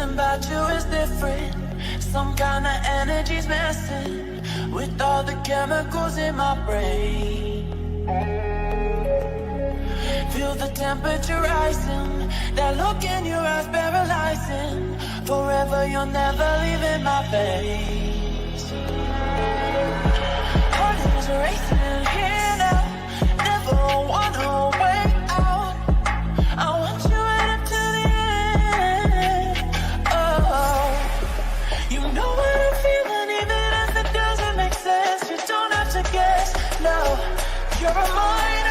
Something about you is different. Some kind of energy's messing with all the chemicals in my brain. Feel the temperature rising, that look in your eyes paralyzing. Forever you're never leaving my face. Heart is racing here now, never wanna wait out. I want you right up to the end. Oh, you know what I'm feeling, even if it doesn't make sense. You don't have to guess, no, you're a minor.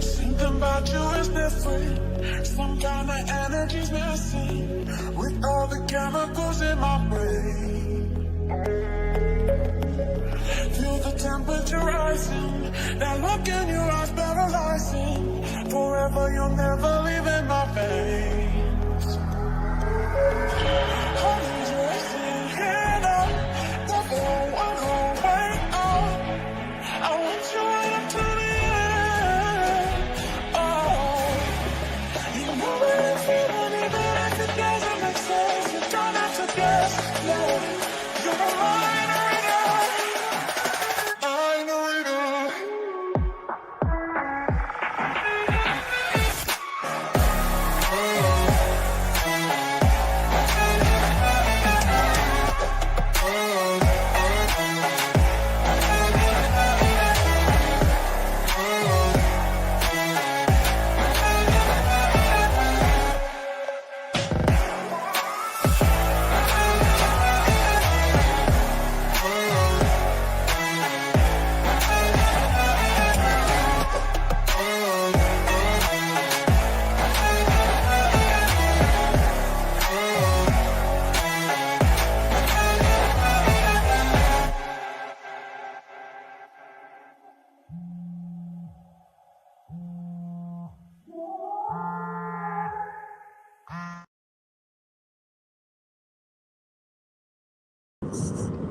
Something about you is different. Some kind of energy's missing with all the chemicals in my brain. Feel the temperature rising, that look in your eyes paralyzing. Forever you'll never leave in my veins. Heart is racing here now, never wanna wait out. I want you right up to the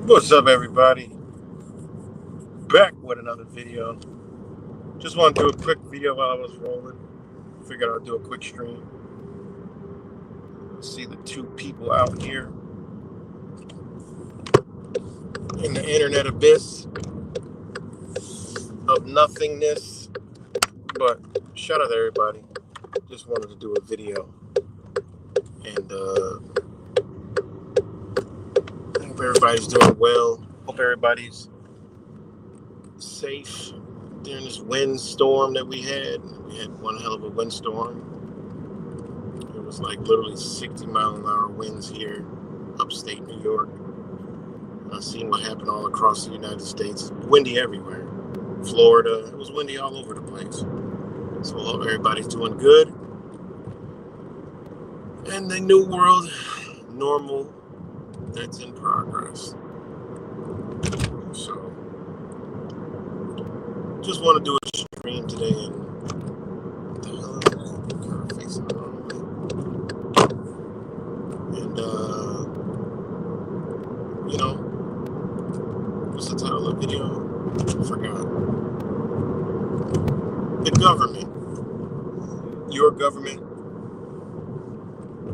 What's up, everybody? Back with another video. Just want to do a quick video while I was rolling. Figured I'd do a quick stream. See the two people out here in the internet abyss of nothingness. But shout out to everybody. Just wanted to do a video. And I hope everybody's doing well. Hope everybody's safe during this windstorm that we had. We had one hell of a windstorm. It was like literally 60-mile-an-hour winds here, upstate New York. I've seen what happened all across the United States. Windy everywhere. Florida, it was windy all over the place. So I hope everybody's doing good. And the new world normal that's in progress. So just want to do a stream today, and what the hell is that? Car facing the wrong way. And you know, what's the title of the video? I forgot. The government, your government,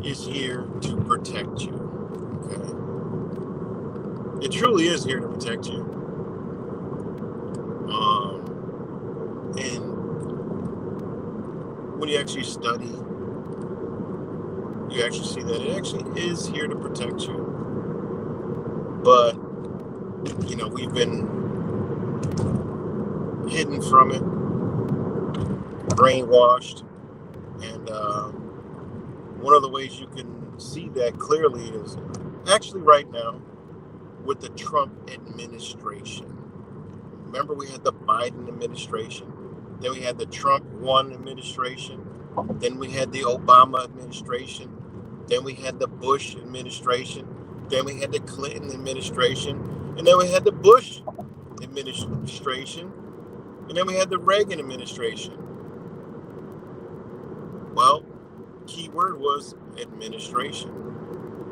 is here to protect you. Okay, it truly is here to protect you. And when you actually study, you actually see that it actually is here to protect you. But, you know, we've been hidden from it, brainwashed. And one of the ways you can see that clearly is actually right now with the Trump administration. Remember, we had the Biden administration. Then we had the Trump 1 administration. Then we had the Obama administration. Then we had the Bush administration. Then we had the Clinton administration. And then we had the Bush administration. And then we had the Reagan administration. Well, key word was administration.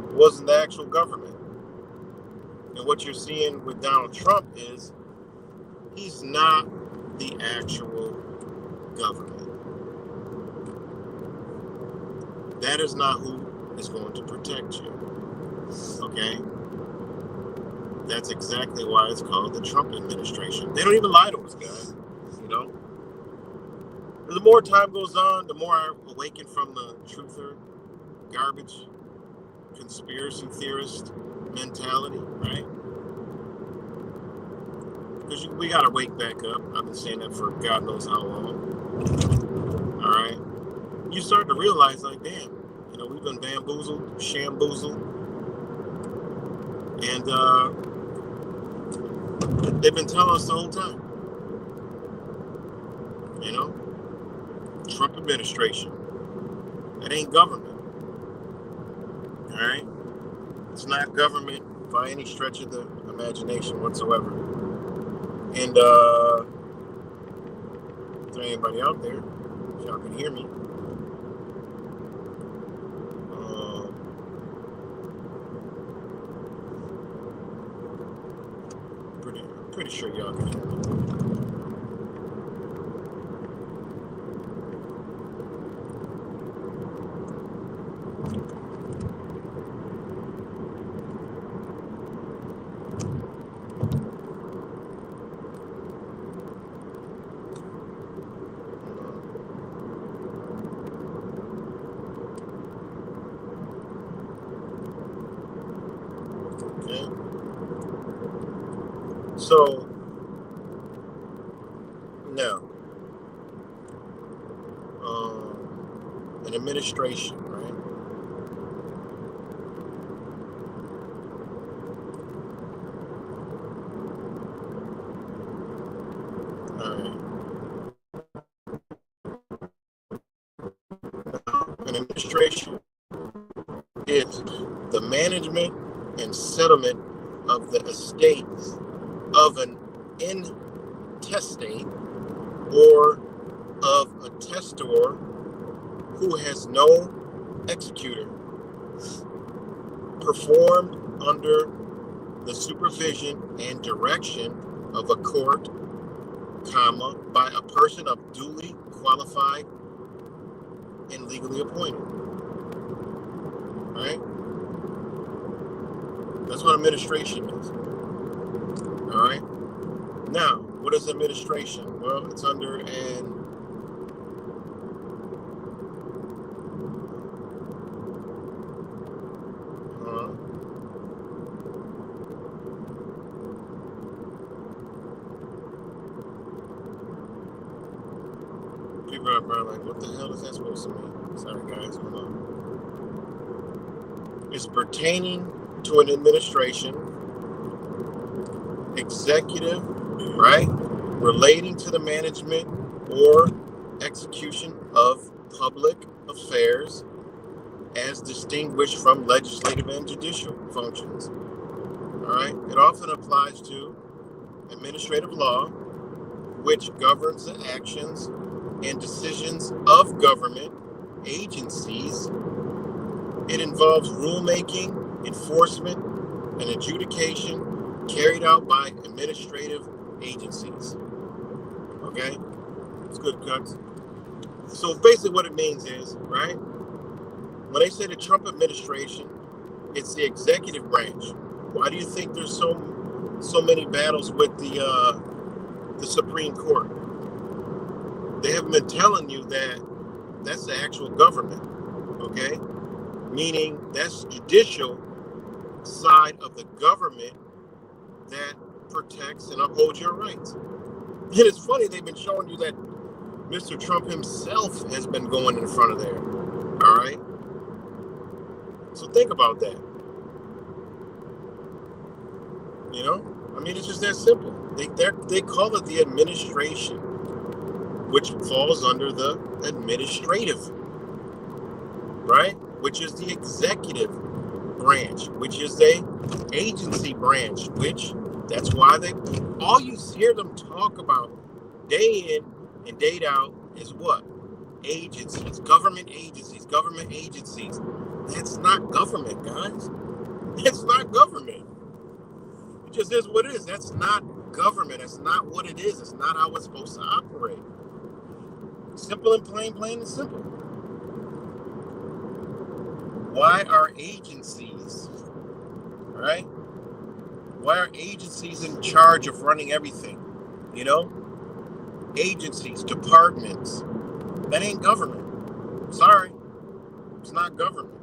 It wasn't the actual government. And what you're seeing with Donald Trump is he's not the actual government. That is not who is going to protect you. Okay? That's exactly why it's called the Trump administration. They don't even lie to us, guys. You know? The more time goes on, the more I awaken from the truther, garbage, conspiracy theorist mentality, right? Because we got to wake back up. I've been saying that for God knows how long. All right? You start to realize, like, damn, you know, we've been bamboozled, shamboozled, and they've been telling us the whole time. You know? Trump administration. That ain't government. All right? It's not government by any stretch of the imagination whatsoever. And is there anybody out there? If y'all can hear me. Pretty sure y'all can hear me. Okay. So now, an administration, right? All right. An administration is the management and settlement of the estates of an intestate or of a testor who has no executor, performed under the supervision and direction of a court, comma, by a person of duly qualified and legally appointed. Right? That's what administration is. All right? Now, what is administration? Well, it's under an people are probably like, what the hell is that supposed to mean? Sorry, guys, hold on. It's pertaining to an administration, executive, right? Relating to the management or execution of public affairs as distinguished from legislative and judicial functions. All right? It often applies to administrative law, which governs the actions and decisions of government agencies. It involves rulemaking, enforcement, and adjudication carried out by administrative agencies. Okay? It's good, cuts. So basically what it means is, right? When they say the Trump administration, it's the executive branch. Why do you think there's so many battles with the Supreme Court? They haven't been telling you that that's the actual government, okay? Meaning that's judicial side of the government that protects and upholds your rights. And it's funny, they've been showing you that Mr. Trump himself has been going in front of there, all right? So think about that. You know? I mean, it's just that simple. They call it the administration. which falls under the administrative, right? Which is the executive branch, which is a agency branch, which that's why all you hear them talk about day in and day out is what? Agencies, government agencies, government agencies. That's not government, guys. It's not government. It just is what it is. That's not government. That's not what it is. It's not how it's supposed to operate. Simple and plain and simple. Why are agencies, right? Why are agencies in charge of running everything? You know? Agencies, departments. That ain't government. Sorry. It's not government.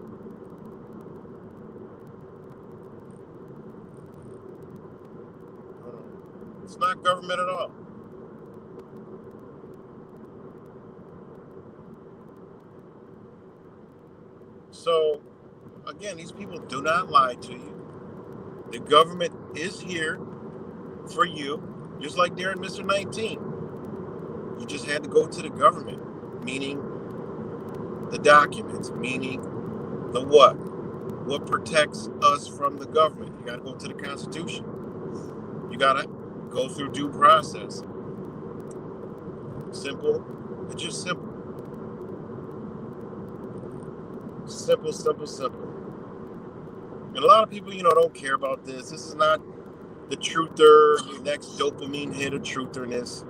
It's not government at all. So, again, these people do not lie to you. The government is here for you, just like during Mr. 19. You just had to go to the government, meaning the documents, meaning the what? What protects us from the government? You got to go to the Constitution. You got to go through due process. Simple. It's just simple. Simple, simple, simple. And a lot of people, don't care about this. This is not the truther, the next dopamine hit of trutherness.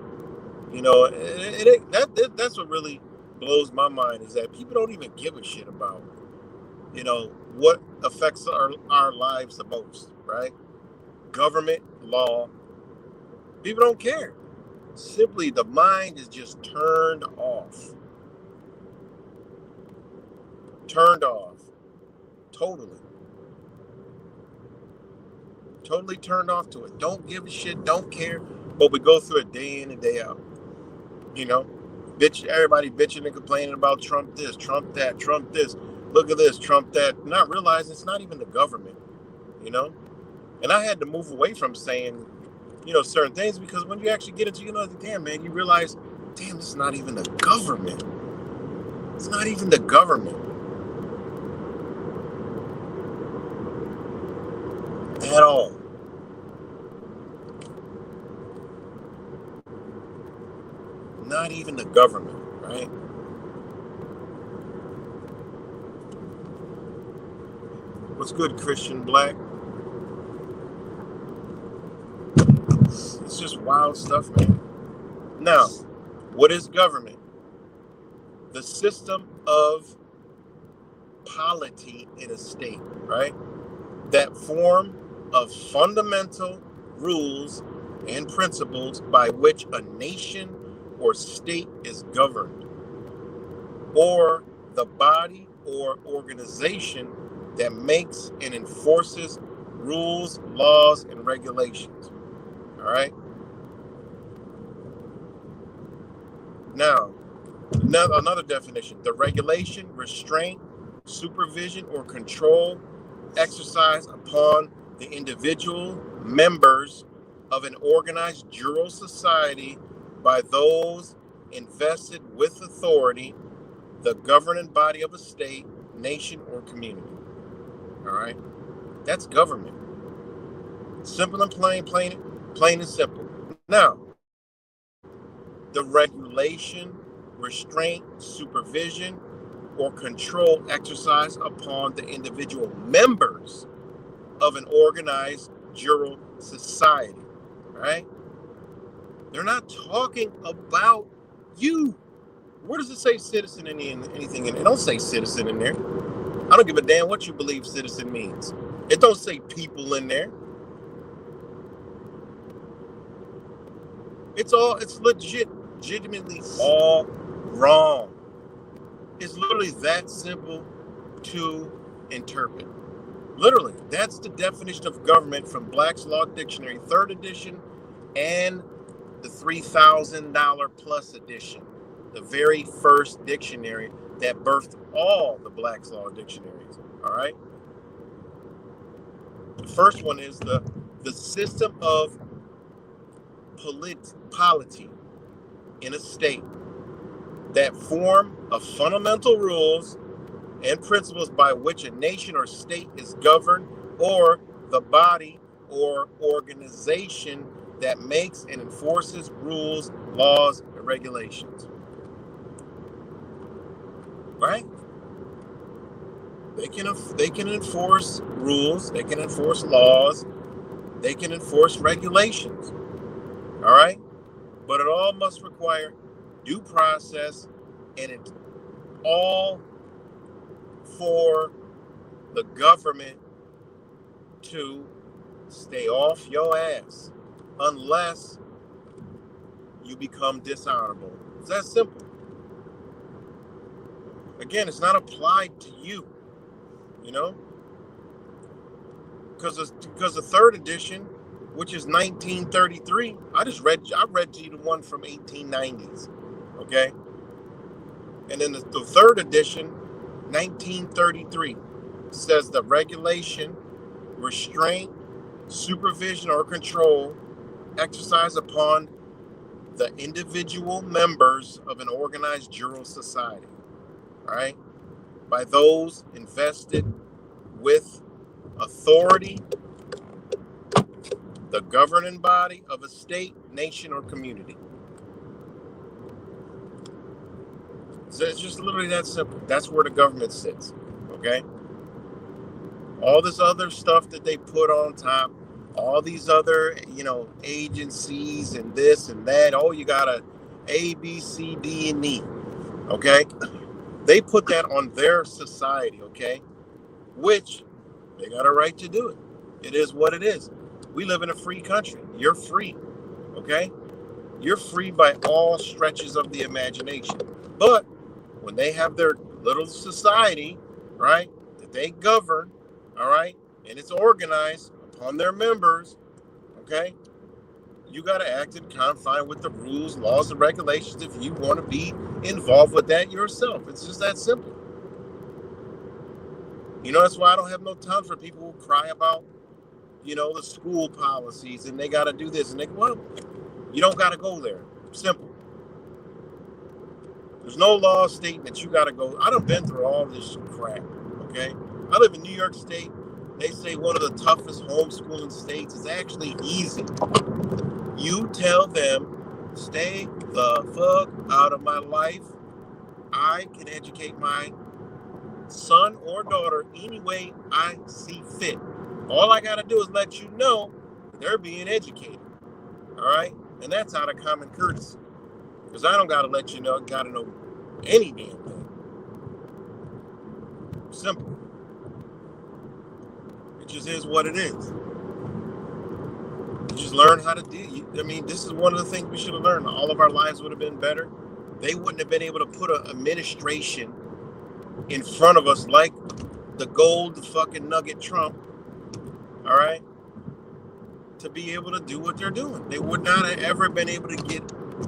That's what really blows my mind, is that people don't even give a shit about, what affects our lives the most, right? Government, law. People don't care. Simply, the mind is just turned off. Turned off. Totally. Totally turned off to it. Don't give a shit, don't care. But we go through it day in and day out. Everybody bitching and complaining about Trump this, Trump that, Trump this. Look at this, Trump that. Not realizing it's not even the government, And I had to move away from saying, certain things, because when you actually get into, you realize, damn, this is not even the government. It's not even the government. At all. Not even the government, right? What's good, Christian Black? It's just wild stuff, man. Now, what is government? The system of polity in a state, right? That form of fundamental rules and principles by which a nation or state is governed, or the body or organization that makes and enforces rules, laws, and regulations. All right? Now, another definition: the regulation, restraint, supervision, or control exercised upon the individual members of an organized jural society by those invested with authority, the governing body of a state, nation, or community. All right? That's government. Simple and plain and simple. Now, the regulation, restraint, supervision, or control exercised upon the individual members of an organized jural society, right? They're not talking about you. Where does it say citizen in anything in it? It don't say citizen in there. I don't give a damn what you believe citizen means. It don't say people in there. It's legitimately all wrong. It's literally that simple to interpret. Literally, that's the definition of government from Black's Law Dictionary, 3rd edition, and the $3,000 plus edition, the very first dictionary that birthed all the Black's Law dictionaries. All right. The first one is the system of polity in a state, that form of fundamental rules and principles by which a nation or state is governed, or the body or organization that makes and enforces rules, laws, and regulations. Right? They can enforce rules, they can enforce laws, they can enforce regulations. All right? But it all must require due process, and it's all for the government to stay off your ass unless you become dishonorable. It's that simple. Again, it's not applied to you, you know, because the third edition, which is 1933, I read to you the one from 1890s, okay, and then the third edition, 1933, says the regulation, restraint, supervision, or control exercised upon the individual members of an organized juror society, all right, by those invested with authority, the governing body of a state, nation, or community. So it's just literally that simple. That's where the government sits, okay? All this other stuff that they put on top, all these other, agencies and this and that. Oh, you got A, B, C, D, and E, okay? They put that on their society, okay? Which they got a right to do it. It is what it is. We live in a free country. You're free, okay? You're free by all stretches of the imagination. But when they have their little society, right, that they govern, all right, and it's organized upon their members, okay, you got to act in confine with the rules, laws, and regulations if you want to be involved with that yourself. It's just that simple. That's why I don't have no time for people who cry about, the school policies and they got to do this. And you don't got to go there. Simple. There's no law stating that you got to go. I done been through all this crap, okay? I live in New York State. They say one of the toughest homeschooling states is actually easy. You tell them, stay the fuck out of my life. I can educate my son or daughter any way I see fit. All I got to do is let you know they're being educated. All right? And that's out of common courtesy. Because I don't got to let you know, got to know any damn thing. Simple. It just is what it is. You just learn how to do. This is one of the things we should have learned. All of our lives would have been better. They wouldn't have been able to put an administration in front of us like the gold fucking nugget Trump, all right, to be able to do what they're doing. They would not have ever been able to get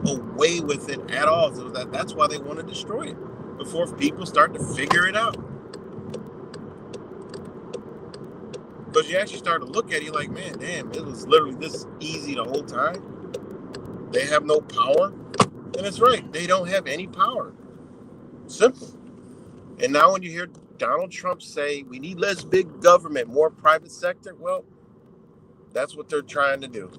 away with it at all. So that's why they want to destroy it before people start to figure it out. Because you actually start to look at it like, man, damn, it was literally this easy the whole time. They have no power. And it's right. They don't have any power. Simple. And now when you hear Donald Trump say, we need less big government, more private sector, well, that's what they're trying to do.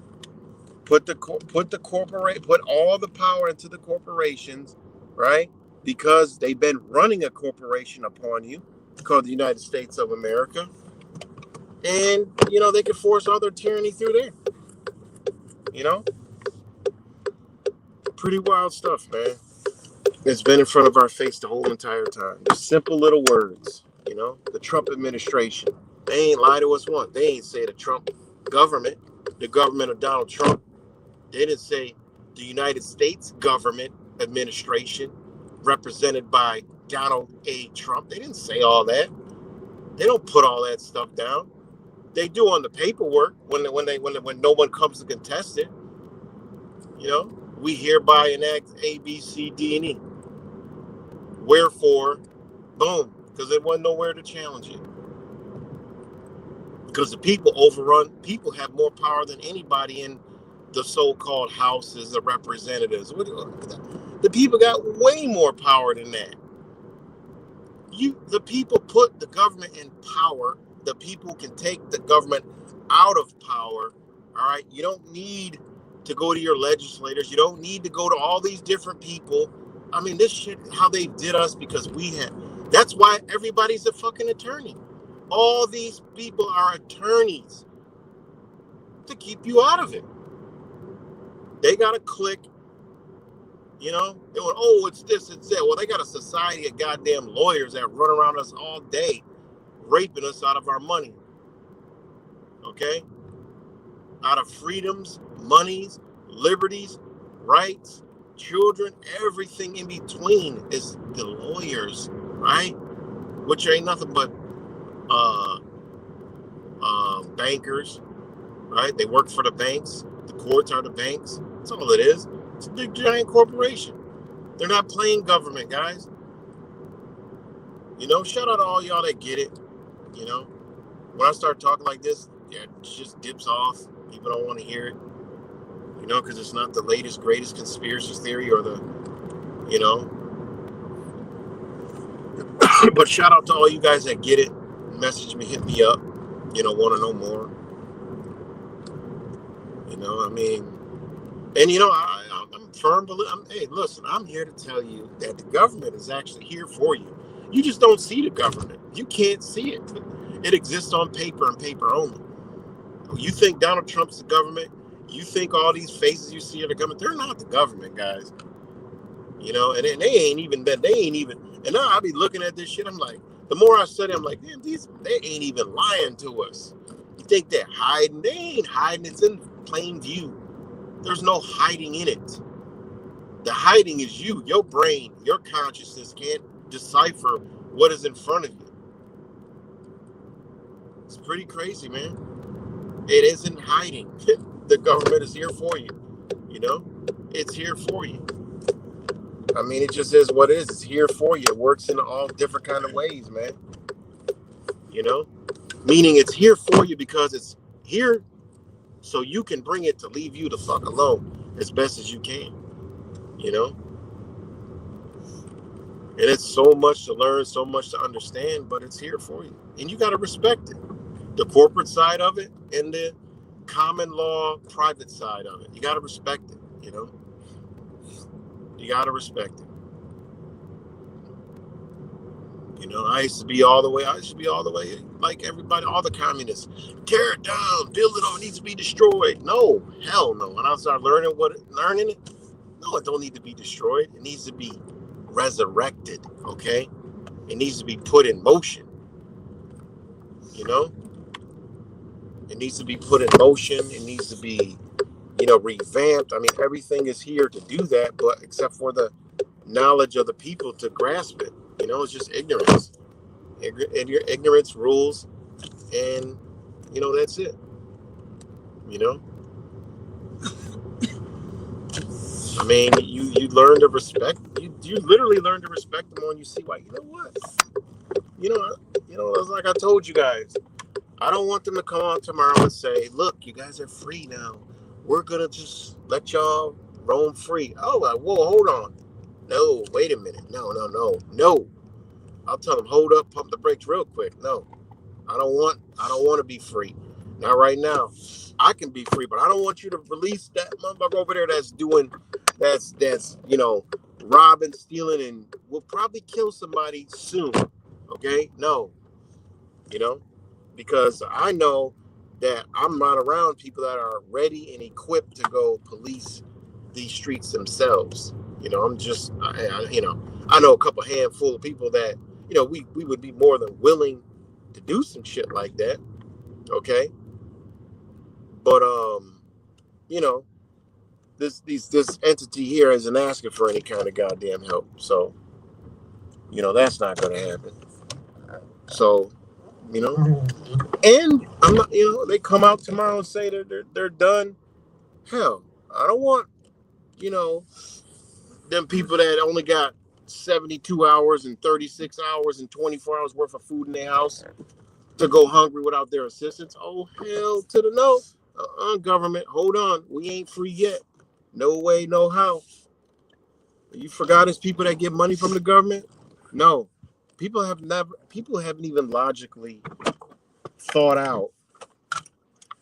Put all the power into the corporations, right? Because they've been running a corporation upon you called the United States of America. And, they can force all their tyranny through there. Pretty wild stuff, man. It's been in front of our face the whole entire time. Just simple little words, the Trump administration. They ain't lied to us once. They ain't say the Trump government, the government of Donald Trump. They didn't say the United States government administration represented by Donald A. Trump. They didn't say all that. They don't put all that stuff down. They do on the paperwork when no one comes to contest it. We hereby enact A, B, C, D, and E. Wherefore, boom, because there wasn't nowhere to challenge it. Because the people have more power than anybody in the so-called houses of representatives. The people got way more power than that. The people put the government in power. The people can take the government out of power. All right. You don't need to go to your legislators. You don't need to go to all these different people. I mean, this shit, how they did us, because that's why everybody's a fucking attorney. All these people are attorneys to keep you out of it. They got to click, you know, they went, oh, it's this, it's that. Well, they got a society of goddamn lawyers that run around us all day, raping us out of our money. Okay? Out of freedoms, monies, liberties, rights, children, everything in between is the lawyers, right? Which ain't nothing but bankers, right? They work for the banks. The courts are the banks. That's all it is. It's a big giant corporation. They're not playing government, guys. You know, shout out to all y'all that get it. You know, when I start talking like this, yeah, it just dips off. People don't want to hear it. You know, because it's not the latest, greatest conspiracy theory or the, you know. But shout out to all you guys that get it. Message me, hit me up. You know, want to know more. You know, I mean, and you know, I'm firm. Hey, listen, I'm here to tell you that the government is actually here for you. You just don't see the government. You can't see it. It exists on paper and paper only. You think Donald Trump's the government? You think all these faces you see are the government? They're not the government, guys. You know, and they ain't even. And now I be looking at this shit. I'm like, the more I study, I'm like, damn, they ain't even lying to us. You think they're hiding? They ain't hiding. It's in plain view. There's no hiding in it. The hiding is you. Your brain, your consciousness can't decipher what is in front of you. It's pretty crazy, man. It isn't hiding. The government is here for you. You know, it's here for you. I mean, it just is what it is. It's here for you. It works in all different kind of ways, man. You know, meaning it's here for you because it's here so you can bring it to leave you the fuck alone as best as you can. You know, and it's so much to learn, so much to understand, but it's here for you, and you got to respect it. The corporate side of it and the common law private side of it. You got to respect it, you know. You got to respect it. You know, I used to be all the way like everybody, all the communists. Tear it down, build it on, it needs to be destroyed. No, hell no. When I started learning it, no, it don't need to be destroyed. It needs to be resurrected, okay? It needs to be put in motion, you know? It needs to be put in motion. It needs to be, you know, revamped. I mean, everything is here to do that, but except for the knowledge of the people to grasp it. You know, it's just ignorance. Ignorance rules, and, you know, that's it. You know? I mean, you learn to respect. You literally learn to respect them when you see why. You know what? You know, it's like I told you guys. I don't want them to come on tomorrow and say, look, you guys are free now. We're going to just let y'all roam free. Oh, whoa, hold on. No, wait a minute. No. I'll tell them, hold up, pump the brakes real quick. No, I don't want to be free. Not right now. I can be free, but I don't want you to release that motherfucker over there that's you know, robbing, stealing, and will probably kill somebody soon. Okay? No. You know? Because I know that I'm not around people that are ready and equipped to go police these streets themselves. You know, I know a couple handful of people that, you know, we would be more than willing to do some shit like that. Okay. But, you know, this entity here isn't asking for any kind of goddamn help. So, you know, that's not going to happen. So, you know, and I'm not, you know, they come out tomorrow and say they're done. Hell, I don't want, you know, them people that only got 72 hours and 36 hours and 24 hours worth of food in their house to go hungry without their assistance. Oh, hell to the no. Government, hold on. We ain't free yet. No way, no how. You forgot it's people that get money from the government? No. People haven't even logically thought out.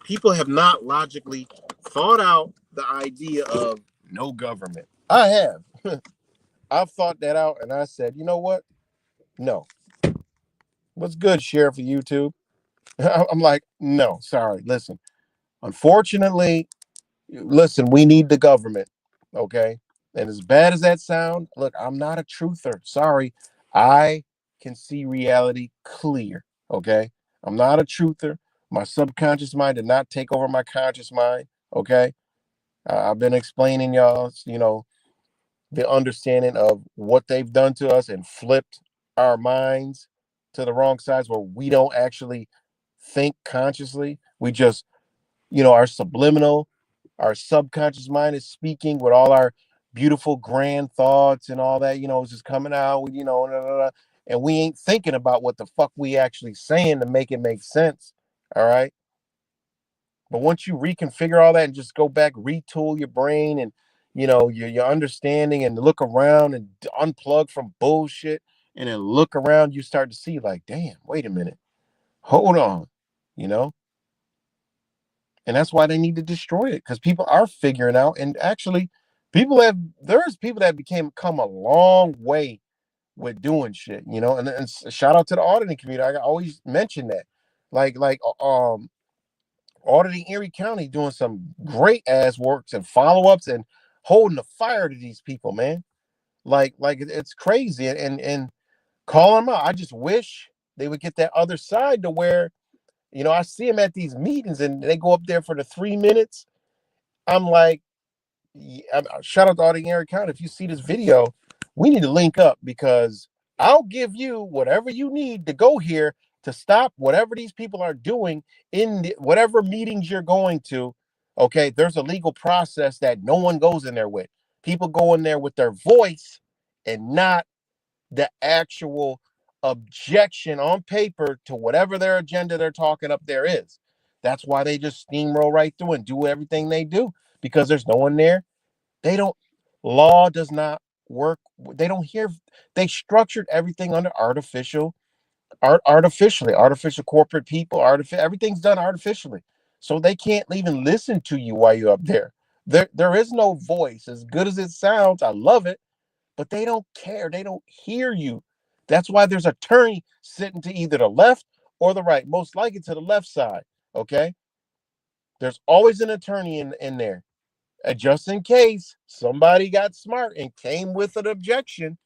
People have not logically thought out the idea of no government. I have. I've thought that out and I said, you know what? No. What's good, Sheriff of YouTube? I'm like, no, sorry. Listen, unfortunately, listen, we need the government. Okay. And as bad as that sound, look, I'm not a truther. Sorry. I can see reality clear. Okay. I'm not a truther. My subconscious mind did not take over my conscious mind. Okay. I've been explaining y'all, the understanding of what they've done to us and flipped our minds to the wrong sides where we don't actually think consciously. We just, our subliminal, our subconscious mind is speaking with all our beautiful grand thoughts and all that, it's just coming out, and we ain't thinking about what the fuck we actually saying to make it make sense. All right. But once you reconfigure all that and just go back, retool your brain and your understanding and look around and unplug from bullshit and then look around, you start to see like, damn, wait a minute, hold on, you know. And that's why they need to destroy it because people are figuring out. And actually, there's people that come a long way with doing shit, and shout out to the auditing community. I always mention that, like auditing Erie County, doing some great ass works and follow-ups and holding the fire to these people, man. Like it's crazy, and call them out. I just wish they would get that other side to where, I see them at these meetings and they go up there for the 3 minutes. I'm like, shout out to auditing Erie County. If you see this video, we need to link up because I'll give you whatever you need to go here to stop whatever these people are doing in whatever meetings you're going to. Okay, there's a legal process that no one goes in there with. People go in there with their voice and not the actual objection on paper to whatever their agenda they're talking up there is. That's why they just steamroll right through and do everything they do because there's no one there. They don't, law does not work. They don't hear, they structured everything under artificial corporate people, everything's done artificially. So they can't even listen to you while you're up there. There is no voice. As good as it sounds, I love it, but they don't care. They don't hear you. That's why there's an attorney sitting to either the left or the right, most likely to the left side. Okay. There's always an attorney in there. Just in case somebody got smart and came with an objection,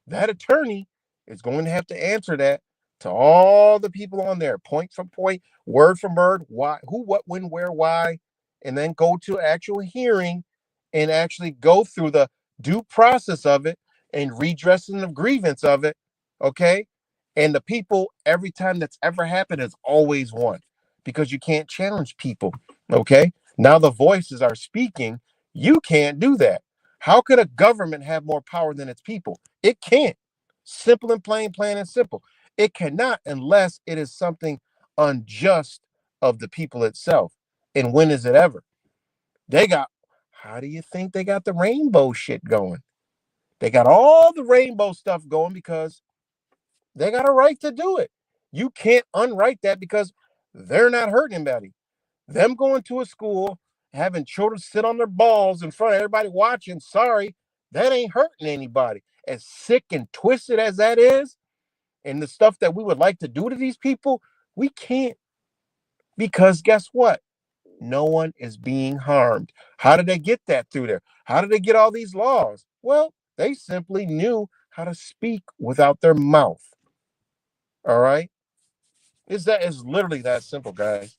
that attorney is going to have to answer that to all the people on there, point for point, word for word, why, who, what, when, where, why, and then go to actual hearing and actually go through the due process of it and redressing the grievance of it. Okay. And the people, every time that's ever happened, has always won because you can't challenge people. Okay. Now the voices are speaking. You can't do that. How could a government have more power than its people? It can't. Simple and plain and simple. It cannot unless it is something unjust of the people itself. And when is it ever? How do you think they got the rainbow shit going? They got all the rainbow stuff going because they got a right to do it. You can't unwrite that because they're not hurting anybody. Them going to a school, having children sit on their balls in front of everybody watching, sorry, that ain't hurting anybody. As sick and twisted as that is, and the stuff that we would like to do to these people, we can't. Because guess what? No one is being harmed. How did they get that through there? How did they get all these laws? Well, they simply knew how to speak without their mouth. All right? It's literally that simple, guys.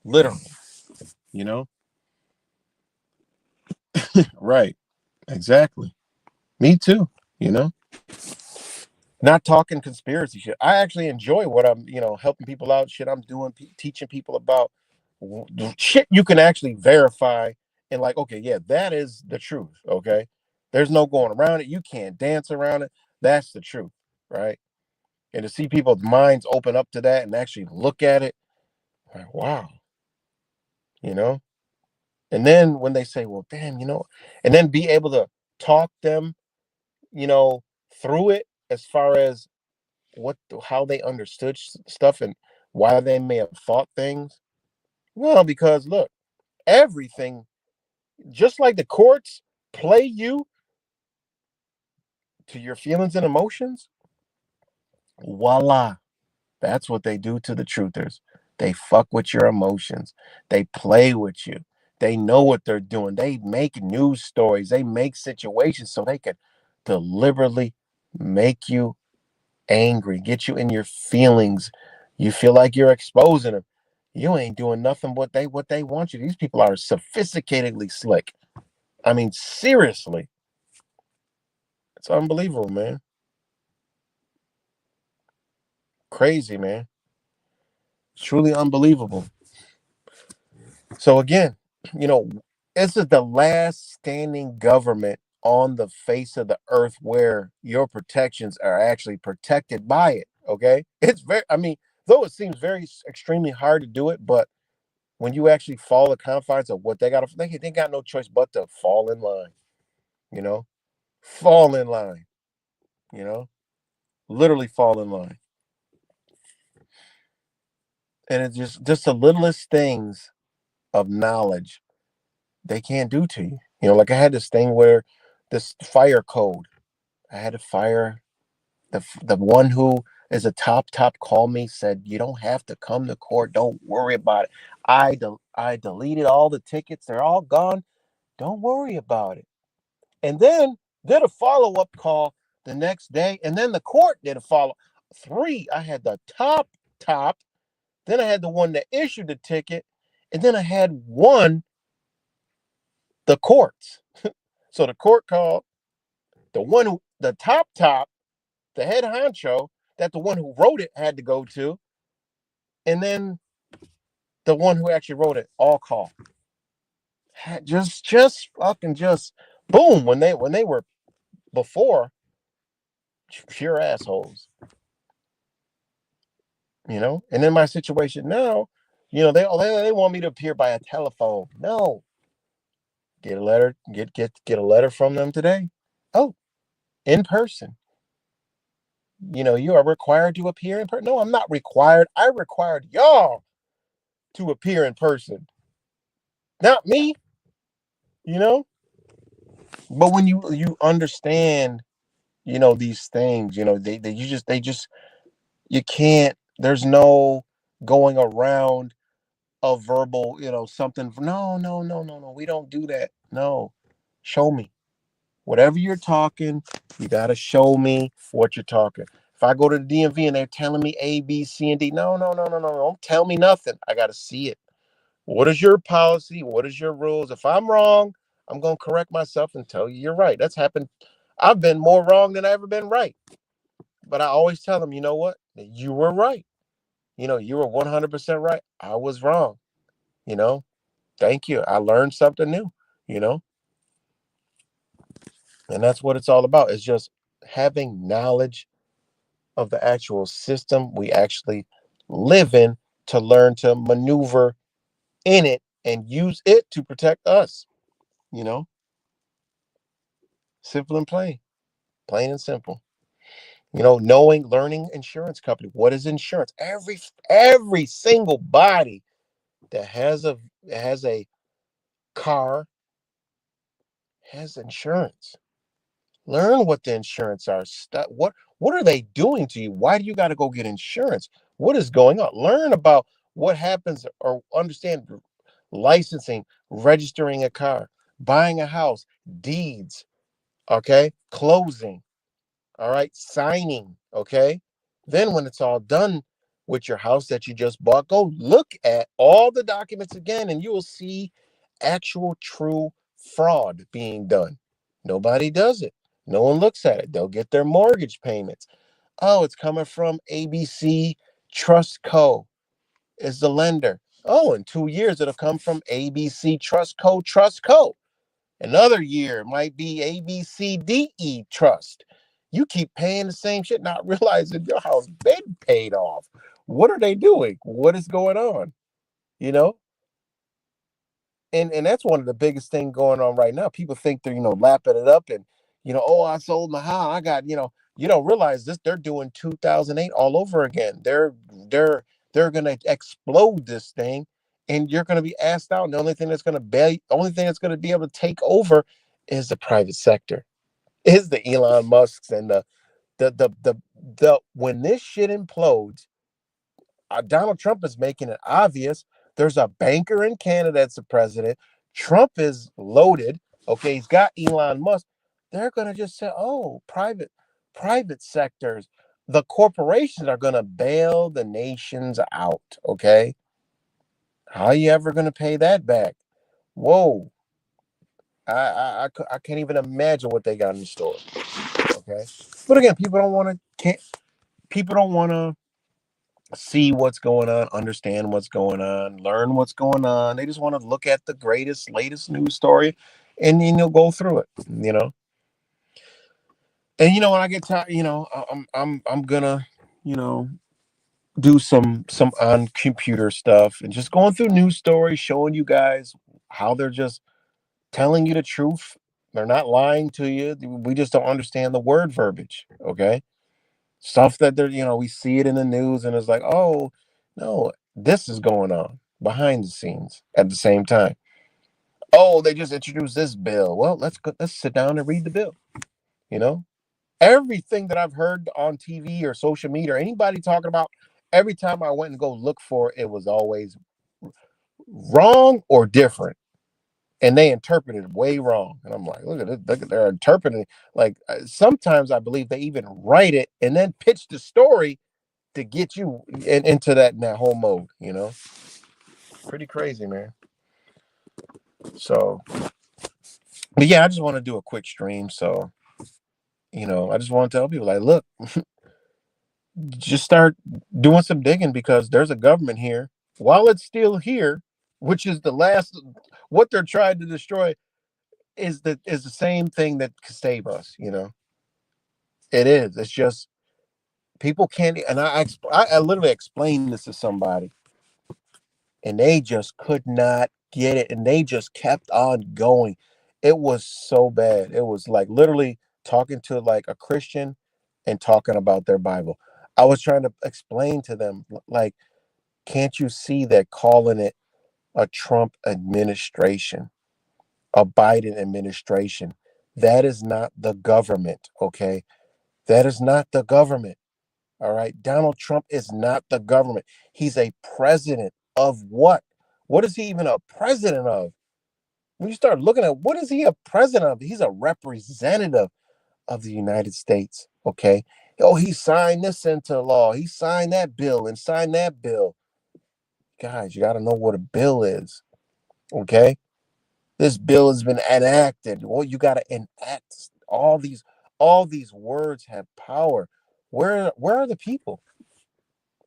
Literally, you know? Right. Exactly. Me too, you know? Not talking conspiracy shit. I actually enjoy what I'm, helping people out, shit I'm doing, teaching people about shit you can actually verify and like, okay, yeah, that is the truth. Okay. There's no going around it. You can't dance around it. That's the truth. Right. And to see people's minds open up to that and actually look at it, like, wow, you know? And then when they say, well, damn, and then be able to talk them, you know, through it as far as how they understood stuff and why they may have thought things? Well, because look, everything, just like the courts play you to your feelings and emotions, voila, that's what they do to the truthers. They fuck with your emotions. They play with you. They know what they're doing. They make news stories. They make situations so they can deliberately make you angry, get you in your feelings. You feel like you're exposing them. You ain't doing nothing what they want you. These people are sophisticatedly slick. I mean, seriously. It's unbelievable, man. Crazy, man. Truly unbelievable. So again, you know, this is the last standing government on the face of the earth where your protections are actually protected by it. Okay. It's very, I mean, though it seems very extremely hard to do it, but when you actually follow the confines of what they got no choice but to fall in line, you know, fall in line, you know, literally fall in line. And it's just the littlest things of knowledge they can't do to you. You know, like I had this thing where this fire code, I had to fire the one who is a top called me, said you don't have to come to court, don't worry about it. I deleted all the tickets, they're all gone. Don't worry about it. And then did a follow-up call the next day, and then the court did a follow. Three, I had the top, then I had the one that issued the ticket, and then I had one the courts. So the court called the one who the top, the head honcho that the one who wrote it had to go to, and then the one who actually wrote it all called. Just fucking just boom when they were before pure assholes, you know. And in my situation now, you know, they want me to appear by a telephone. No, get a letter, get a letter from them today. Oh, in person. You know, you are required to appear in person. No, I'm not required. I required y'all to appear in person, not me. You know, but when you understand, you know, these things, you know, they just you can't. There's no going around a verbal, you know, something. No, no, no, no, no. We don't do that. No, show me whatever you're talking. You gotta show me what you're talking. If I go to the DMV and they're telling me A, B, C, and D, no, no, no, no, no, don't tell me nothing. I gotta see it. What is your policy? What is your rules? If I'm wrong, I'm gonna correct myself and tell you you're right. That's happened. I've been more wrong than I ever been right. But I always tell them, you know what? You were right. You know, you were 100% right. I was wrong. You know, thank you. I learned something new, you know, and that's what it's all about. It's just having knowledge of the actual system we actually live in to learn to maneuver in it and use it to protect us, you know, simple and plain and simple. You know, learning insurance company. What is insurance? Every single body that has a car has insurance. Learn what the insurance are. What are they doing to you? Why do you got to go get insurance? What is going on? Learn about what happens or understand licensing, registering a car, buying a house, deeds, okay? Closing, all right? Signing, okay? Then when it's all done with your house that you just bought, go look at all the documents again and you will see actual true fraud being done. Nobody does it. No one looks at it. They'll get their mortgage payments. Oh, it's coming from ABC Trust Co. is the lender. Oh, in 2 years it'll come from ABC Trust Co. Trust Co. Another year might be ABCDE Trust. You keep paying the same shit, not realizing your house been paid off. What are they doing? What is going on? You know? and that's one of the biggest thing going on right now. People think they're lapping it up, and oh, I sold my house, I got you don't realize this, they're doing 2008 all over again. They're gonna explode this thing, and you're gonna be asked out. And the only thing that's gonna be able to take over is the private sector, is the Elon Musks and the when this shit implodes. Donald Trump is making it obvious. There's a banker in Canada that's the president. Trump is loaded. Okay, he's got Elon Musk. They're gonna just say, "Oh, private sectors, the corporations are gonna bail the nations out." Okay, how are you ever gonna pay that back? Whoa, I can't even imagine what they got in store. Okay, but again, people don't want to see what's going on, understand what's going on, learn what's going on. They just want to look at the greatest, latest news story, and go through it. And when I get tired, I'm gonna, you know, do some on computer stuff and just going through news stories, showing you guys how they're just telling you the truth. They're not lying to you. We just don't understand the word verbiage. Okay, stuff that we see it in the news, and it's like, oh no, this is going on behind the scenes at the same time. Oh, they just introduced this bill. Well, let's sit down and read the bill. you know Everything that I've heard on TV or social media or anybody talking about, every time I went and go look for it, it was always wrong or different, and they interpreted it way wrong. And I'm like, look at it, they're interpreting it. Like, sometimes I believe they even write it and then pitch the story to get you into that whole mode. Pretty crazy, man. So, but yeah, I just want to do a quick stream. So, I just want to tell people, like, look, just start doing some digging, because there's a government here while it's still here, which is the last. What they're trying to destroy is the same thing that could save us. It is. It's just people can't. And I literally explained this to somebody, and they just could not get it, and they just kept on going. It was so bad. It was like literally talking to like a Christian and talking about their Bible. I was trying to explain to them, like, can't you see that calling it a Trump administration, a Biden administration, that is not the government. Okay, that is not the government. All right. Donald Trump is not the government. He's a president of what? What is he even a president of? When you start looking at, what is he a president of? He's a representative of the United States. Okay. Oh, he signed this into law. He signed that bill and signed that bill. Guys, you got to know what a bill is. Okay. This bill has been enacted. Well, you got to enact all these words have power. Where are the people?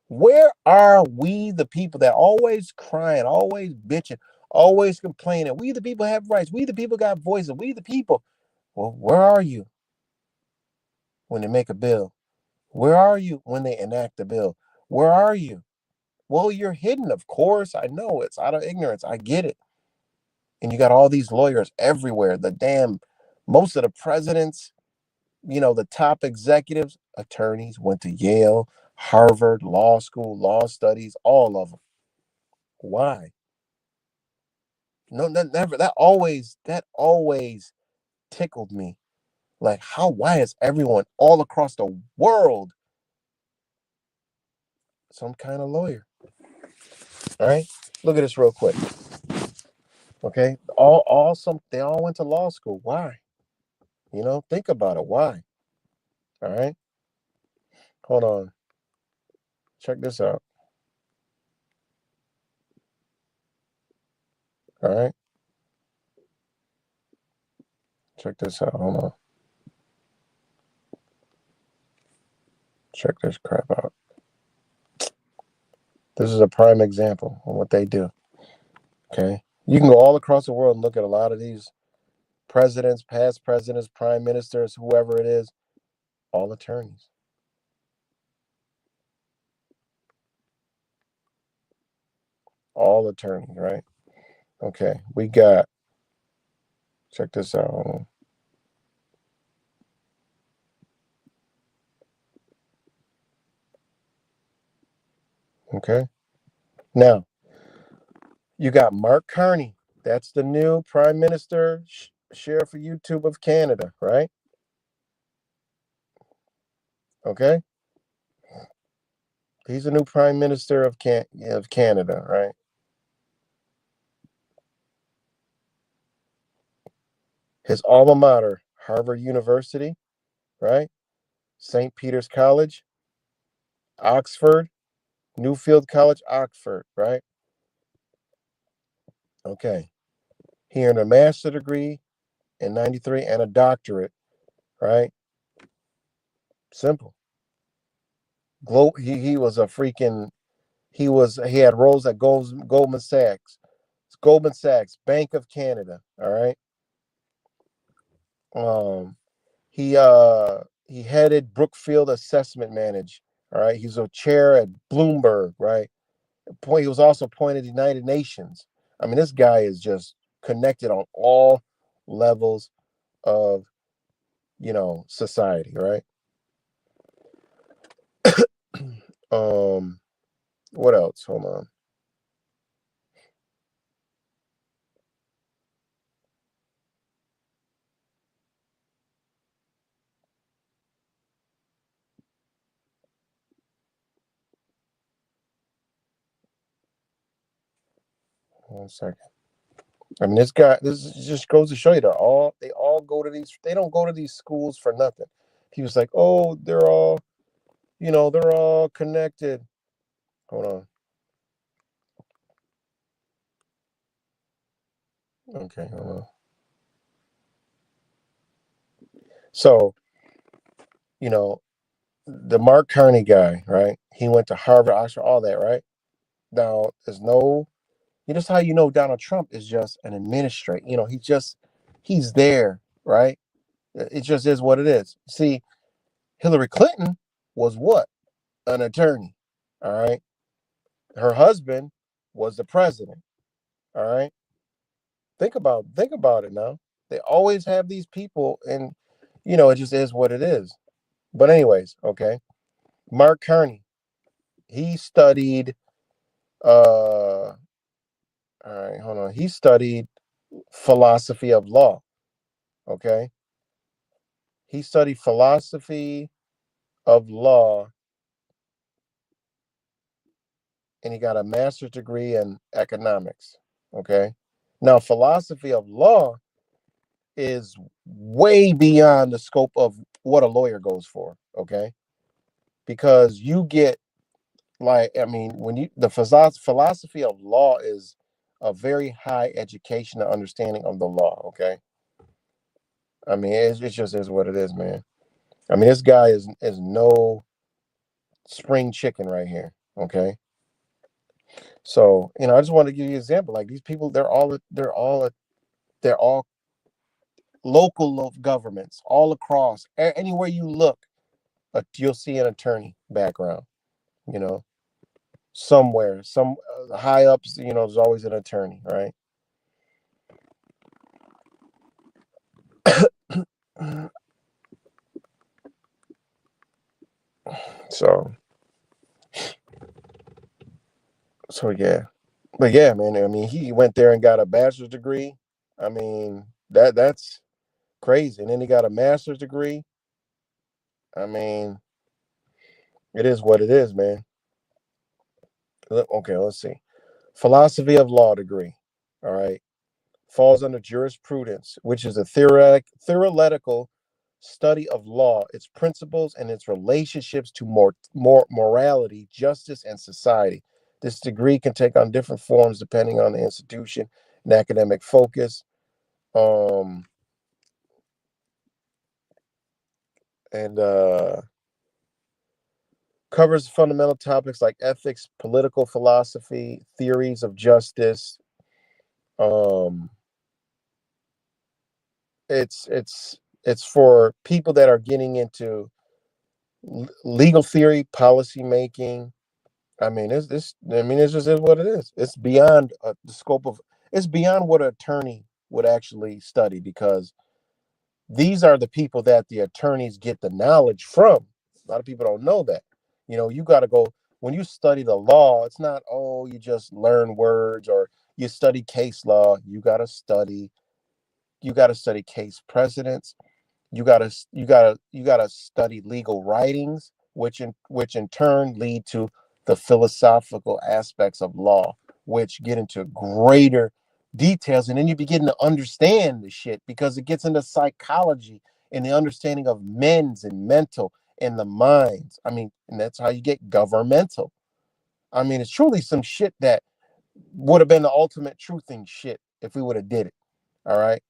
Where are we, the people that always crying, always bitching, always complaining? We the people have rights. We the people got voices. We the people. Well, where are you when they make a bill? Where are you when they enact a bill? Where are you? Well, you're hidden, of course. I know it's out of ignorance. I get it. And you got all these lawyers everywhere. Most of the presidents, the top executives, attorneys, went to Yale, Harvard, law school, law studies, all of them. Why? No, never. That always tickled me. Like, why is everyone all across the world some kind of lawyer? All right. Look at this real quick. Okay. They all went to law school. Why? Think about it. Why? All right. Hold on. Check this out. All right. Check this out. Hold on. Check this crap out. This is a prime example of what they do. Okay. You can go all across the world and look at a lot of these presidents, past presidents, prime ministers, whoever it is, all attorneys. All attorneys, right? Okay, we got. Check this out. Okay. Now, you got Mark Carney. That's the new Prime Minister, Sheriff of YouTube of Canada, right? Okay. He's the new Prime Minister of Canada, right? His alma mater, Harvard University, right? St. Peter's College, Oxford, Newfield College, Oxford, right? Okay. He earned a master's degree in 93 and a doctorate, right? Simple. He was a freaking he had roles at Goldman Sachs, Bank of Canada, all right? Um he headed Brookfield Assessment Manage, all right? He's a chair at Bloomberg, right? He was also appointed to the United Nations. I mean, this guy is just connected on all levels of, society, right? um what else? Hold on. 1 second. I mean, just goes to show you they all go to these. They don't go to these schools for nothing. He was like, oh, they're all connected. Hold on. Okay, hold on. So, you know, the Mark Carney guy, right? He went to Harvard, Oxford, all that, right? Now, just how Donald Trump is just an administrator. He's there, right? It just is what it is. See, Hillary Clinton was what? An attorney. All right. Her husband was the president. All right. Think about it now. They always have these people, and it just is what it is. But anyways, okay. Mark Carney, he studied all right, hold on. He studied philosophy of law. Okay. He studied philosophy of law, and he got a master's degree in economics. Okay. Now, philosophy of law is way beyond the scope of what a lawyer goes for. Okay. Because you get, like, I mean, when the philosophy of law is a very high education and understanding of the law. Okay. I mean, it just is what it is, man. I mean, this guy is no spring chicken right here. Okay. So, I just want to give you an example. Like, these people, they're all local governments all across. Anywhere you look, you'll see an attorney background. You know, somewhere, some high ups. There's always an attorney, right? So, yeah, but yeah, man. I mean, he went there and got a bachelor's degree. I mean, that's crazy. And then he got a master's degree. I mean, it is what it is, man. Okay, let's see. Philosophy of law degree. All right. Falls under jurisprudence, which is a theoretical study of law, its principles, and its relationships to more morality, justice, and society. This degree can take on different forms depending on the institution and academic focus. Um, and Covers fundamental topics like ethics, political philosophy, theories of justice. Um, it's for people that are getting into legal theory, policy making. I mean, it's this. I mean, it's just is what it is. It's beyond the scope of. It's beyond what an attorney would actually study, because these are the people that the attorneys get the knowledge from. A lot of people don't know that. You got to go, when you study the law, it's not, oh, you just learn words or you study case law. You got to study case precedents. You gotta study legal writings, which in turn lead to the philosophical aspects of law, which get into greater details, and then you begin to understand the shit, because it gets into psychology and the understanding of men's and mental and the minds. I mean, and that's how you get governmental. I mean, it's truly some shit that would have been the ultimate truthing shit if we would have did it. All right.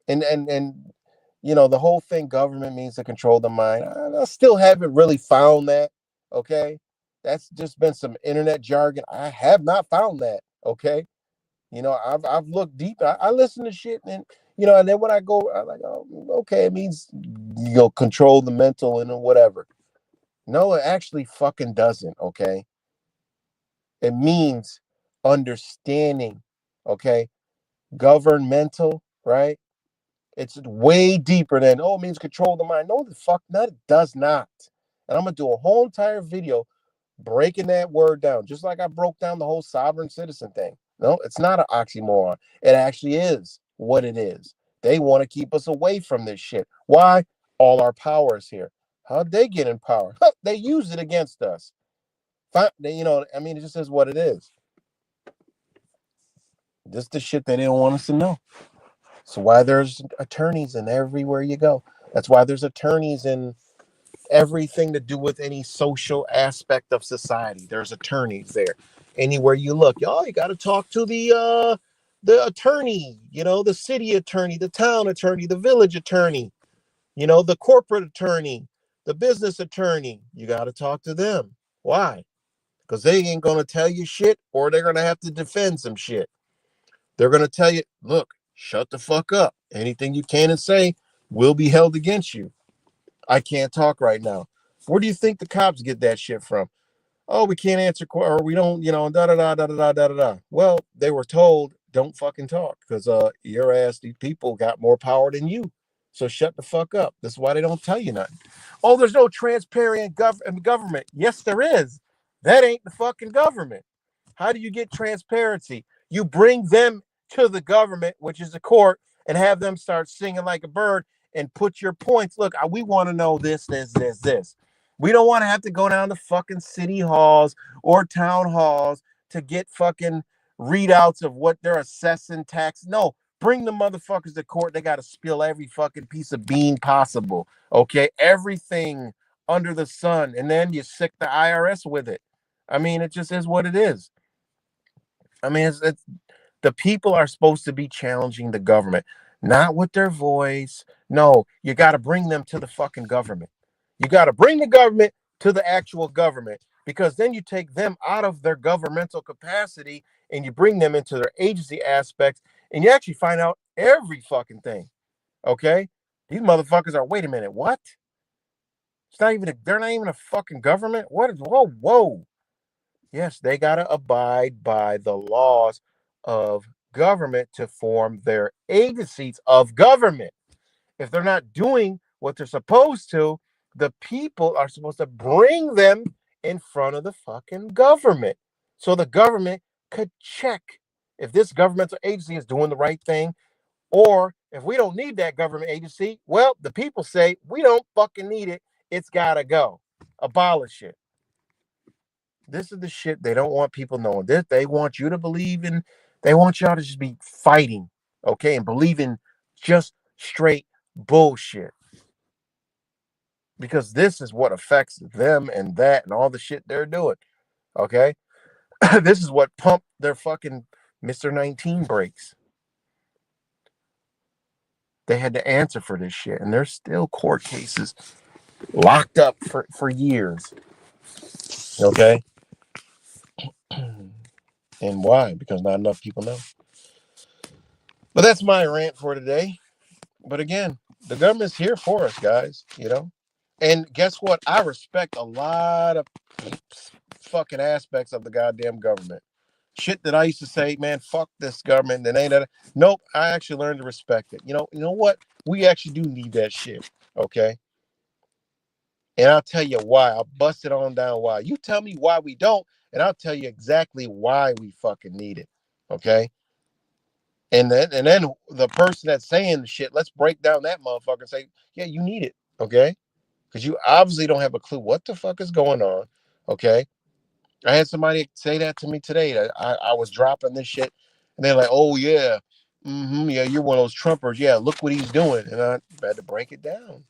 And the whole thing, government means to control the mind. I still haven't really found that. Okay, that's just been some internet jargon. I have not found that. Okay, I've looked deep. I listen to shit, and then when I go, I'm like, oh, okay, it means control the mental and whatever. No, it actually fucking doesn't. Okay, it means understanding. Okay, governmental, right? It's way deeper than, oh, it means control the mind. No, the fuck, that it does not. And I'm gonna do a whole entire video breaking that word down, just like I broke down the whole sovereign citizen thing. No, it's not an oxymoron. It actually is what it is. They want to keep us away from this shit. Why? All our power is here. How'd they get in power? They use it against us. It just is what it is. This the shit they didn't want us to know. So why there's attorneys in everywhere you go. That's why there's attorneys in everything to do with any social aspect of society. There's attorneys there. Anywhere you look, y'all, you got to talk to the attorney, the city attorney, the town attorney, the village attorney, the corporate attorney, the business attorney. You got to talk to them. Why? Because they ain't going to tell you shit, or they're going to have to defend some shit. They're going to tell you, look, shut the fuck up. Anything you can and say will be held against you. I can't talk right now. Where do you think the cops get that shit from? Oh, we can't answer, or we don't, da da da da da da da da. Well, they were told, don't fucking talk, because your ass, these people got more power than you. So shut the fuck up. That's why they don't tell you nothing. Oh, there's no transparent government. Yes, there is. That ain't the fucking government. How do you get transparency? You bring them to the government, which is the court, and have them start singing like a bird and put your points. Look, we want to know this. We don't want to have to go down to fucking city halls or town halls to get fucking readouts of what they're assessing tax. No, bring the motherfuckers to court. They got to spill every fucking piece of bean possible. Okay, everything under the sun, and then you sick the IRS with it. I mean, it just is what it is. I mean, it's the people are supposed to be challenging the government, not with their voice. No, you got to bring them to the fucking government. You got to bring the government to the actual government, because then you take them out of their governmental capacity and you bring them into their agency aspects, and you actually find out every fucking thing. Okay? These motherfuckers are, wait a minute, what? They're not even a fucking government? What is, whoa. Yes, they got to abide by the laws of government to form their agencies of government. If they're not doing what they're supposed to, the people are supposed to bring them in front of the fucking government, so the government could check if this governmental agency is doing the right thing, or if we don't need that government agency, well, the people say we don't fucking need it. It's got to go. Abolish it. This is the shit they don't want people knowing. This, they want you to believe in, they want y'all to just be fighting, okay, and believe in just straight bullshit. Because this is what affects them and that and all the shit they're doing, okay? This is what pumped their fucking Mr. 19 brakes. They had to answer for this shit, and there's still court cases locked up for years, okay? And why? Because not enough people know. But that's my rant for today. But again, the government's here for us, guys, And guess what? I respect a lot of fucking aspects of the goddamn government. Shit that I used to say, man, fuck this government. Then ain't that. Nope. I actually learned to respect it. You know what? We actually do need that shit. Okay. And I'll tell you why. I'll bust it on down why. You tell me why we don't, and I'll tell you exactly why we fucking need it. Okay. And then the person that's saying the shit, let's break down that motherfucker and say, yeah, you need it. Okay. Because you obviously don't have a clue what the fuck is going on. Okay. I had somebody say that to me today. That I was dropping this shit, and they're like, "Oh yeah, yeah, you're one of those Trumpers. Yeah, look what he's doing." And I had to break it down.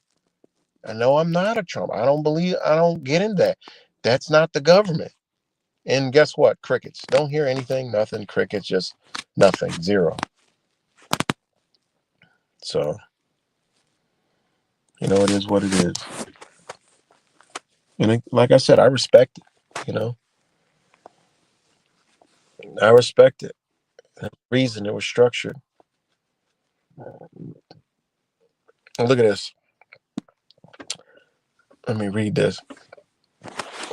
I know I'm not a Trump. I don't get in that. That's not the government. And guess what? Crickets. Don't hear anything. Nothing. Crickets. Just nothing. Zero. So it is what it is. And like I said, I respect it. I respect it. The reason it was structured. And look at this. Let me read this.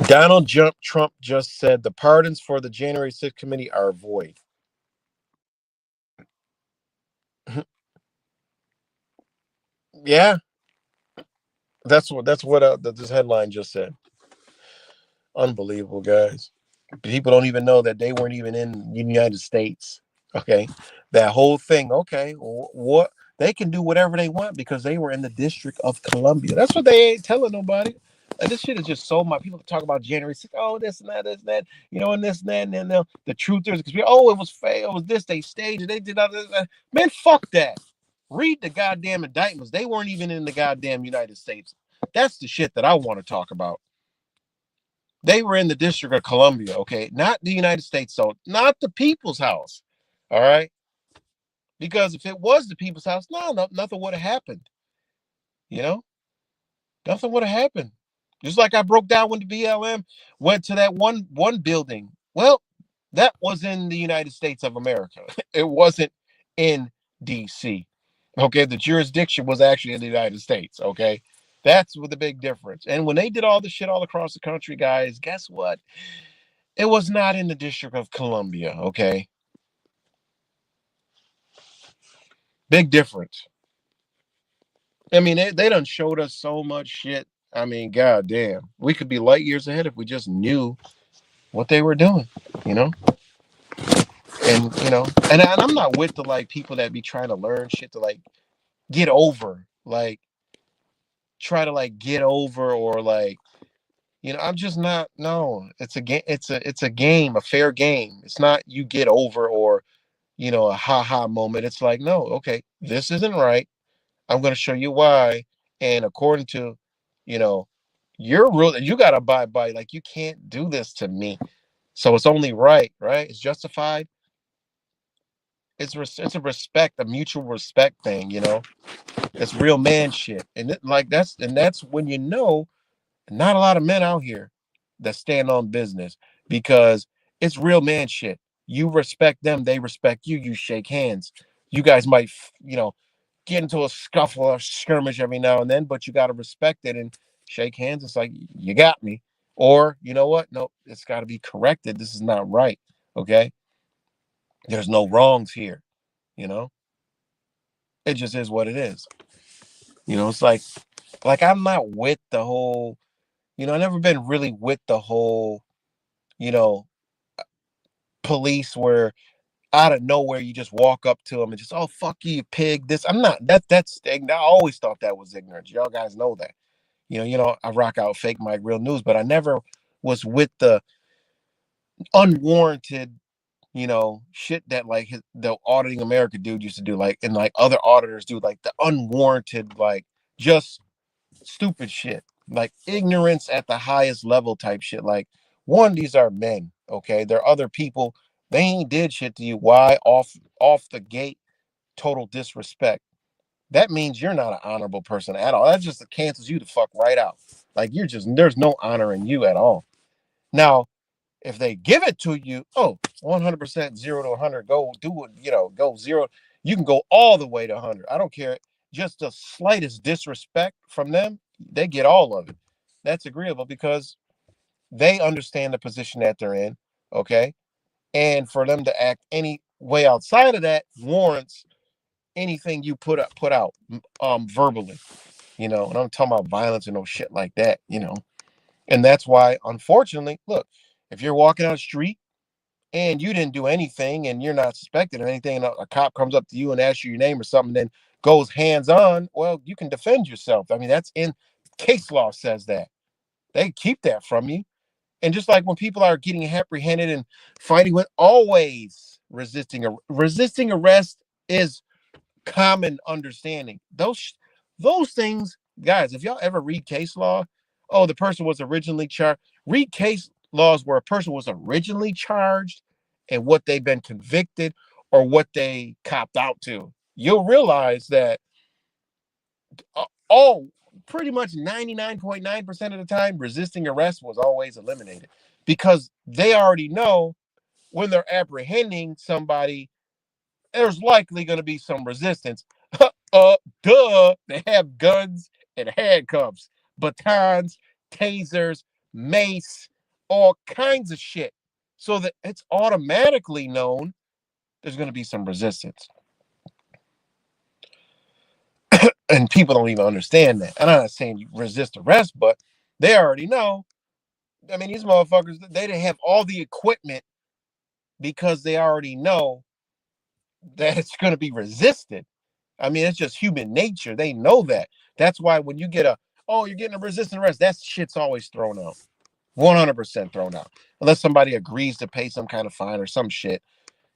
Donald Trump just said the pardons for the January 6th committee are void. Yeah, that's what this headline just said. Unbelievable, guys. People don't even know that they weren't even in the United States. Okay, that whole thing. Okay, what they can do whatever they want because they were in the District of Columbia. That's what they ain't telling nobody. And this shit is just so much. People talk about January 6th. Oh, this and that, and this and that. And then the truth is, because oh, it was fake. It was this. They staged it. They did all this. Man, fuck that. Read the goddamn indictments. They weren't even in the goddamn United States. That's the shit that I want to talk about. They were in the District of Columbia, okay? Not the United States, so not the people's house. All right? Because if it was the people's house, no, nothing would have happened. You know? Nothing would have happened. Just like I broke down when the BLM went to that one building. Well, that was in the United States of America. It wasn't in DC. Okay, the jurisdiction was actually in the United States. Okay, that's what the big difference. And when they did all the shit all across the country, guys, guess what? It was not in the District of Columbia. Okay, big difference. I mean, they done showed us so much shit. I mean, goddamn, we could be light years ahead if we just knew what they were doing, you know? And I'm not with the like people that be trying to learn shit to like get over, like try to like get over or like, I'm just not. No, it's a game. It's a game, a fair game. It's not you get over or a ha ha moment. It's like, no, okay, this isn't right. I'm going to show you why. And according to, you know, your rule, you got to abide by. Like, you can't do this to me. So it's only right, right? It's justified. It's a respect, a mutual respect thing. It's real man shit, and that's when not a lot of men out here that stand on business because it's real man shit. You respect them, they respect you. You shake hands. You guys might, get into a scuffle or skirmish every now and then, but you got to respect it and shake hands. It's like, you got me. Or, you know what? No, it's got to be corrected. This is not right. Okay. There's no wrongs here. You know, it just is what it is. It's like I'm not with the whole, I never been really with the whole, you know, police where out of nowhere you just walk up to them and just, oh fuck you, pig. This I'm not that's I always thought that was ignorance. Y'all guys know that. I rock out fake Mike real news, but I never was with the unwarranted, shit that like the auditing America dude used to do, like and like other auditors do, like the unwarranted, like just stupid shit, like ignorance at the highest level type shit. Like, one, these are men, okay? They're other people. They ain't did shit to you. Why? Off the gate, total disrespect. That means you're not an honorable person at all. That just cancels you the fuck right out. Like, there's no honor in you at all. Now, if they give it to you, 100% 0 to 100, go do it, go zero. You can go all the way to 100. I don't care. Just the slightest disrespect from them, they get all of it. That's agreeable because they understand the position that they're in. Okay. And for them to act any way outside of that warrants anything you put out verbally, and I'm talking about violence and no shit like that. And that's why, unfortunately, look, if you're walking on the street and you didn't do anything and you're not suspected of anything, and a cop comes up to you and asks you your name or something, then goes hands on, well, you can defend yourself. I mean, that's in case law says that. They keep that from you. And just like when people are getting apprehended and fighting with, always resisting arrest is common understanding. Those things, guys, if y'all ever read case law, oh, the person was originally charged. Read case laws where a person was originally charged and what they've been convicted or what they copped out to. You'll realize that all pretty much 99.9% of the time, resisting arrest was always eliminated because they already know when they're apprehending somebody, there's likely going to be some resistance. They have guns and handcuffs, batons, tasers, mace, all kinds of shit. So that it's automatically known there's going to be some resistance. And people don't even understand that. And I'm not saying you resist arrest, but they already know. I mean, these motherfuckers, they have all the equipment because they already know that it's going to be resisted. I mean, it's just human nature. They know that. That's why when you get you're getting a resistant arrest, that shit's always thrown out. 100% thrown out. Unless somebody agrees to pay some kind of fine or some shit.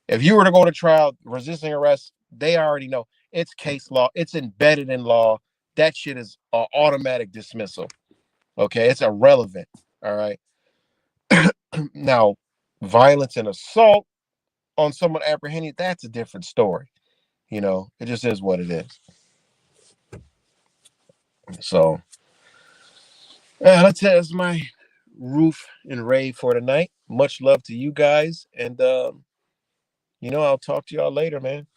If you were to go to trial, resisting arrest, they already know. It's case law. It's embedded in law. That shit is automatic dismissal. Okay? It's irrelevant. All right? Now, violence and assault on someone apprehended, that's a different story. It just is what it is. So, that's my roof and rave for tonight. Much love to you guys. And, I'll talk to y'all later, man.